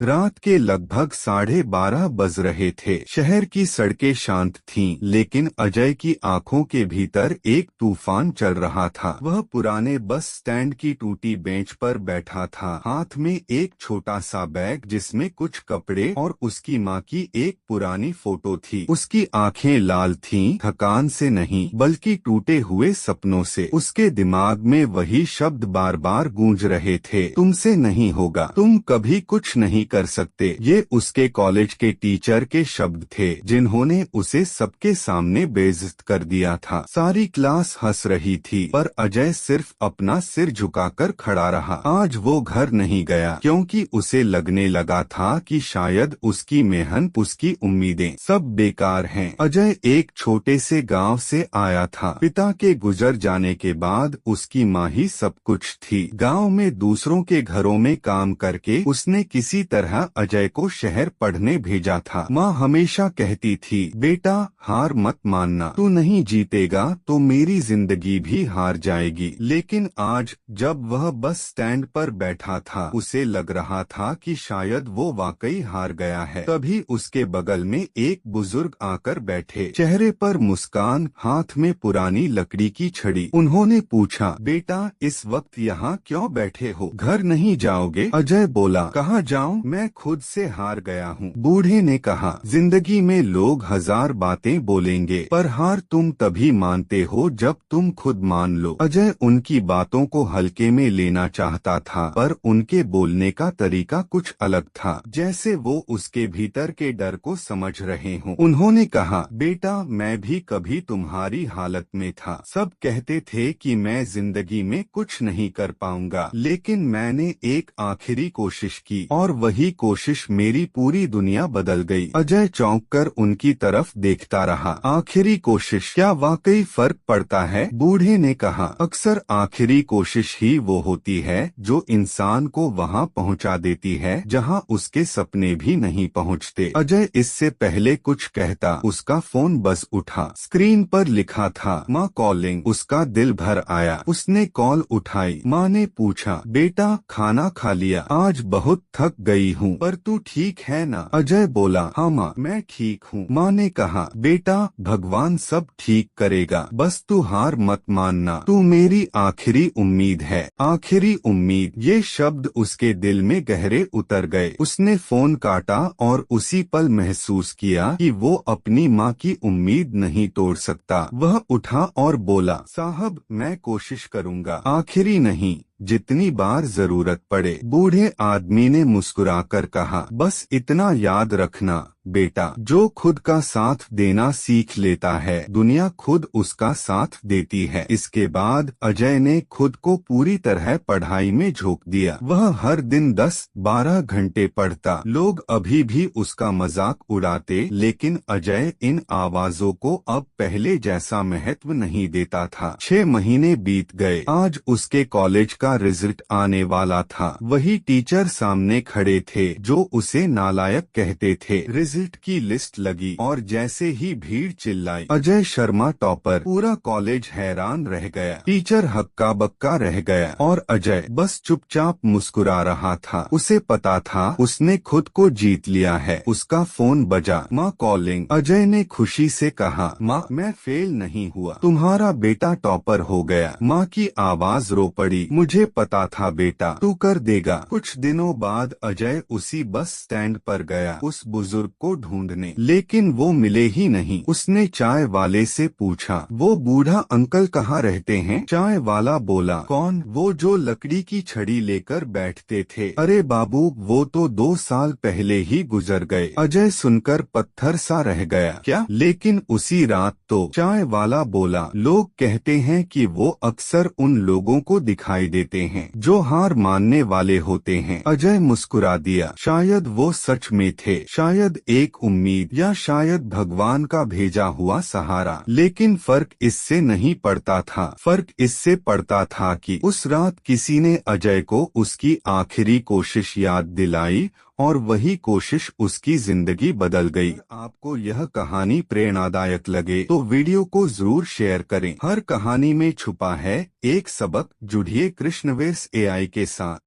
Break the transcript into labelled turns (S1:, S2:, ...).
S1: रात के लगभग 12:30 बज रहे थे। शहर की सड़कें शांत थीं, लेकिन अजय की आंखों के भीतर एक तूफान चल रहा था। वह पुराने बस स्टैंड की टूटी बेंच पर बैठा था, हाथ में एक छोटा सा बैग जिसमें कुछ कपड़े और उसकी माँ की एक पुरानी फोटो थी। उसकी आंखें लाल थीं, थकान से नहीं बल्कि टूटे हुए सपनों से। उसके दिमाग में वही शब्द बार बार गूंज रहे थे, तुमसे नहीं होगा, तुम कभी कुछ नहीं कर सकते। ये उसके कॉलेज के टीचर के शब्द थे, जिन्होंने उसे सबके सामने बेइज्जत कर दिया था। सारी क्लास हंस रही थी, पर अजय सिर्फ अपना सिर झुकाकर खड़ा रहा। आज वो घर नहीं गया, क्योंकि उसे लगने लगा था कि शायद उसकी मेहनत, उसकी उम्मीदें सब बेकार हैं। अजय एक छोटे से गांव से आया था। पिता के गुजर जाने के बाद उसकी माँ ही सब कुछ थी। गांव में दूसरों के घरों में काम करके उसने किसी तरह अजय को शहर पढ़ने भेजा था। माँ हमेशा कहती थी, बेटा हार मत मानना, तू नहीं जीतेगा तो मेरी जिंदगी भी हार जाएगी। लेकिन आज जब वह बस स्टैंड पर बैठा था, उसे लग रहा था कि शायद वो वाकई हार गया है। तभी उसके बगल में एक बुजुर्ग आकर बैठे, चेहरे पर मुस्कान, हाथ में पुरानी लकड़ी की छड़ी। उन्होंने पूछा, बेटा इस वक्त यहाँ क्यों बैठे हो, घर नहीं जाओगे? अजय बोला, कहाँ जाऊँ, मैं खुद से हार गया हूँ। बूढ़े ने कहा, जिंदगी में लोग हजार बातें बोलेंगे, पर हार तुम तभी मानते हो जब तुम खुद मान लो। अजय उनकी बातों को हल्के में लेना चाहता था, पर उनके बोलने का तरीका कुछ अलग था, जैसे वो उसके भीतर के डर को समझ रहे हों। उन्होंने कहा, बेटा मैं भी कभी तुम्हारी हालत में था। सब कहते थे कि मैं जिंदगी में कुछ नहीं कर पाऊंगा, लेकिन मैंने एक आखिरी कोशिश की और वही कोशिश मेरी पूरी दुनिया बदल गई। अजय चौंक कर उनकी तरफ देखता रहा। आखिरी कोशिश, क्या वाकई फर्क पड़ता है? बूढ़े ने कहा, अक्सर आखिरी कोशिश ही वो होती है जो इंसान को वहाँ पहुँचा देती है जहाँ उसके सपने भी नहीं पहुँचते। अजय इससे पहले कुछ कहता, उसका फोन बस उठा। स्क्रीन पर लिखा था, माँ कॉलिंग। उसका दिल भर आया। उसने कॉल उठाई। माँ ने पूछा, बेटा खाना खा लिया? आज बहुत थक गई हूँ, पर तू ठीक है ना? अजय बोला, हाँ माँ मैं ठीक हूँ। माँ ने कहा, बेटा भगवान सब ठीक करेगा, बस तू हार मत मानना, तू मेरी आखिरी उम्मीद है। आखिरी उम्मीद, ये शब्द उसके दिल में गहरे उतर गए। उसने फोन काटा और उसी पल महसूस किया कि वो अपनी माँ की उम्मीद नहीं तोड़ सकता। वह उठा और बोला, साहब मैं कोशिश करूँगा, आखिरी नहीं, जितनी बार जरूरत पड़े। बूढ़े आदमी ने मुस्कुराकर कहा, बस इतना याद रखना बेटा, जो खुद का साथ देना सीख लेता है, दुनिया खुद उसका साथ देती है। इसके बाद अजय ने खुद को पूरी तरह पढ़ाई में झोंक दिया। वह हर दिन 10-12 घंटे पढ़ता। लोग अभी भी उसका मजाक उड़ाते, लेकिन अजय इन आवाजों को अब पहले जैसा महत्व नहीं देता था। 6 महीने बीत गए। आज उसके कॉलेज का रिजल्ट आने वाला था। वही टीचर सामने खड़े थे जो उसे नालायक कहते थे। रिजल्ट की लिस्ट लगी और जैसे ही भीड़ चिल्लाई, अजय शर्मा टॉपर, पूरा कॉलेज हैरान रह गया। टीचर हक्का बक्का रह गया और अजय बस चुपचाप मुस्कुरा रहा था। उसे पता था उसने खुद को जीत लिया है। उसका फोन बजा, माँ कॉलिंग। अजय ने खुशी से कहा, माँ मैं फेल नहीं हुआ, तुम्हारा बेटा टॉपर हो गया। माँ की आवाज रो पड़ी, मुझे पता था बेटा तू कर देगा। कुछ दिनों बाद अजय उसी बस स्टैंड पर गया उस बुजुर्ग को ढूंढने, लेकिन वो मिले ही नहीं। उसने चाय वाले से पूछा, वो बूढ़ा अंकल कहाँ रहते हैं? चाय वाला बोला, कौन? वो जो लकड़ी की छड़ी लेकर बैठते थे। अरे बाबू वो तो 2 साल पहले ही गुजर गए। अजय सुनकर पत्थर सा रह गया। क्या? लेकिन उसी रात तो। चाय वाला बोला, लोग कहते हैं कि वो अक्सर उन लोगों को दिखाई देते हैं जो हार मानने वाले होते हैं। अजय मुस्कुरा दिया, शायद वो सच में थे, शायद एक उम्मीद, या शायद भगवान का भेजा हुआ सहारा। लेकिन फर्क इससे नहीं पड़ता था। फर्क इससे पड़ता था कि उस रात किसी ने अजय को उसकी आखिरी कोशिश याद दिलाई और वही कोशिश उसकी जिंदगी बदल गई। आपको यह कहानी प्रेरणादायक लगे तो वीडियो को जरूर शेयर करें। हर कहानी में छुपा है एक सबक। जुड़िए कृष्णवेर्स एआई के साथ।